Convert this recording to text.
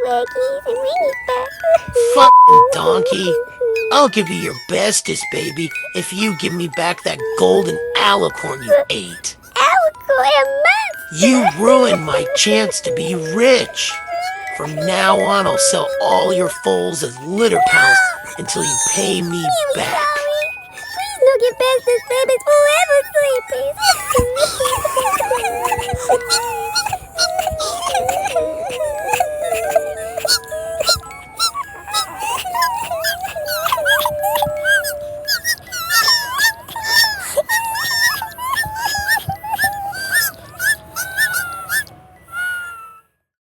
Swaggies and Winnie's back. Fucking donkey. I'll give you your bestest, baby, if you give me back that golden alicorn you ate. Alicorn Munstah. You ruined my chance to be rich. From now on, I'll sell all your foals as litter pals until you pay me back. Please don't get past this baby's forever sleeping.